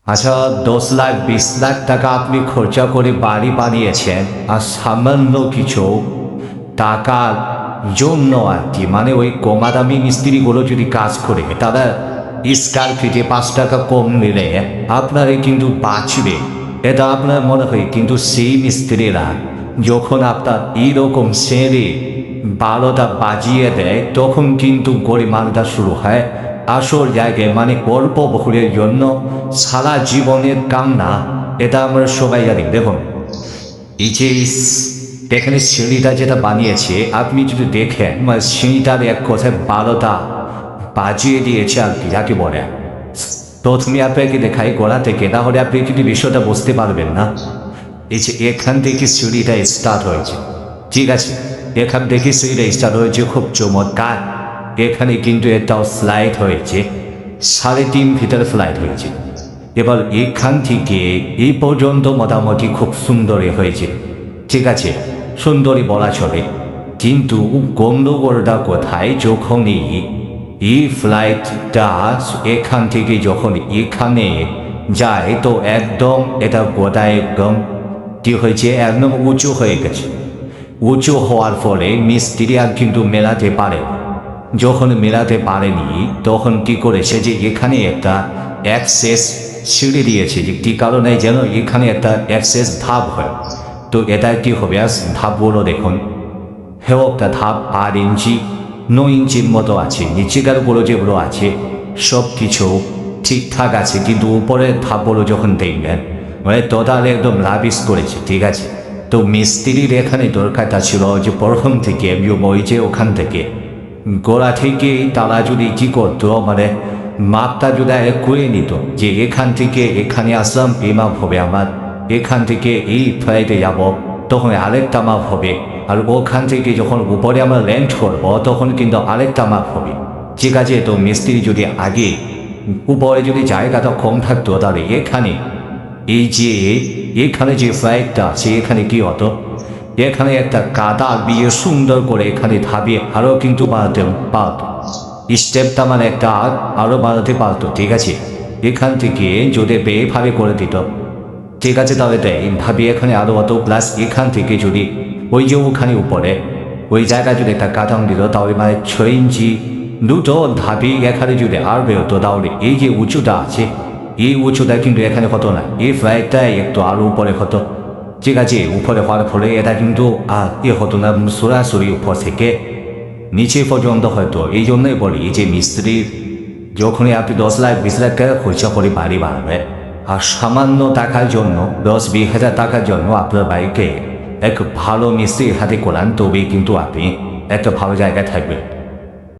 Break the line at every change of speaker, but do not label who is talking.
আচ্ছা, 10 লাখ 20 লাখ টাকা আপনি খরচা করে বাড়ি বানিয়েছেন, আর সামান্য কিছু টাকার জন্য আর কি, মানে ওই কমা দামি মিস্ত্রিগুলো যদি কাজ করে তারা স্কয়ার ফিটে 5 টাকা কম নিলে আপনারে কিন্তু বাঁচবে, এটা আপনার মনে হয়। কিন্তু সেই মিস্ত্রিরা যখন আপনার এইরকম সেরে 12টা বাজিয়ে দেয়, তখন কিন্তু গরিমানটা শুরু হয় আসল জায়গায়, মানে অল্প বহুলের জন্য সারা জীবনের কামনা। এটা আমরা সবাই জানি। দেখুন, এই যে এখানে সিঁড়িটা যেটা বানিয়েছে, আপনি যদি দেখেন মানে সিঁড়িটার এক কথায় 12টা বাজিয়ে দিয়েছে আর কি, যাকে বলে। প্রথমে আপনাকে দেখাই গোড়া থেকে, তাহলে আপনি কিন্তু বিষয়টা বুঝতে পারবেন না। এই যে এখান থেকে সিঁড়িটা স্টার্ট হয়েছে, ঠিক আছে, এখান থেকে সিঁড়িটা স্টার্ট হয়েছে, খুব চমৎকার। এখানে কিন্তু একটাও স্লাইড হয়েছে, 3.5 ফিটের ফ্লাইট হয়েছে। এবার এখান থেকে এই পর্যন্ত মোটামুটি খুব সুন্দরই হয়েছে, ঠিক আছে, সুন্দরই বলা চলে। কিন্তু গন্ডগোলটা কোথায়, যখনই এই ফ্লাইটটা এখান থেকে যখন এখানে যায়, তো একদম এটা গোটায় একদম কি হয়েছে, একদম উঁচু হয়ে গেছে। উঁচু হওয়ার ফলে মিস্ত্রি আর কিন্তু মেলাতে পারে, যখন মেলাতে পারেনি তখন কি করেছে যে এখানে একটা অ্যাক্সেস সিঁড়ি দিয়েছে, যে কী কারণে যেন এখানে একটা অ্যাক্সেস ধাপ হয়। তো এটা কি হবে, ধাপগুলো দেখুন, একটা ধাপ 8 ইঞ্চি 9 ইঞ্চির মতো আছে, নিচেকারগুলো যেগুলো আছে সব কিছু ঠিকঠাক আছে, কিন্তু উপরের ধাপগুলো যখন দেখবেন মানে টোটাল একদম লাবিস করেছে, ঠিক আছে। তো মিস্ত্রির এখানে দরকারটা ছিল যে প্রথম থেকে ওই যে ওখান থেকে গোড়া থেকে তারা যদি কী করতো, মানে মাপটা যদি করে নিত, যে এখান থেকে এখানে আসলাম এই মাপ হবে আমার, এখান থেকে এই ফ্লাইটে যাব তখন আরেকটা মাপ হবে, আর ওখান থেকে যখন উপরে আমরা ল্যান্ড করবো তখন কিন্তু আরেকটা মাপ হবে, ঠিক আছে। তো মিস্ত্রি যদি আগে উপরে যদি জায়গাটা কম থাকতো, তাহলে এখানে এই যে এখানে যে ফ্লাইটটা আছে এখানে কি হতো, এখানে একটা কাদা দিয়ে সুন্দর করে এখানে ধাবিয়ে আরও কিন্তু বানাতে পারত, স্টেপটা মানে একটা আরও বানাতে পারতো, ঠিক আছে। এখান থেকে যদি বেভাবে করে দিত, ঠিক আছে, তাহলে ভাবি এখানে আরও হতো। প্লাস এখান থেকে যদি ওই যে ওখানে উপরে ওই জায়গায় যদি একটা কাঠাম দিত, তাহলে মানে 6 ইঞ্চি দুটো ধাপি এখানে যদি আর বেরোতো, তাহলে এই যে উঁচুটা আছে এই উঁচুটা কিন্তু এখানে হতো না, এই ফ্লাইটটাই একটু আরও উপরে হতো, ঠিক আছে। উপরে হওয়ার ফলে এটা কিন্তু আর হতো না, সরাসরি উপর থেকে নিচে পর্যন্ত হয়তো। এই জন্যই বলি যে মিস্ত্রির যখনই আপনি 10 লাখ 20 লাখ টাকা খরচা করে বাড়ি বানাবে, আর সামান্য টাকার জন্য 10-20 হাজার টাকার জন্য আপনার বাড়িকে এক ভালো মিস্ত্রির হাতে করান, তবেই কিন্তু আপনি একটা ভালো জায়গায় থাকবেন।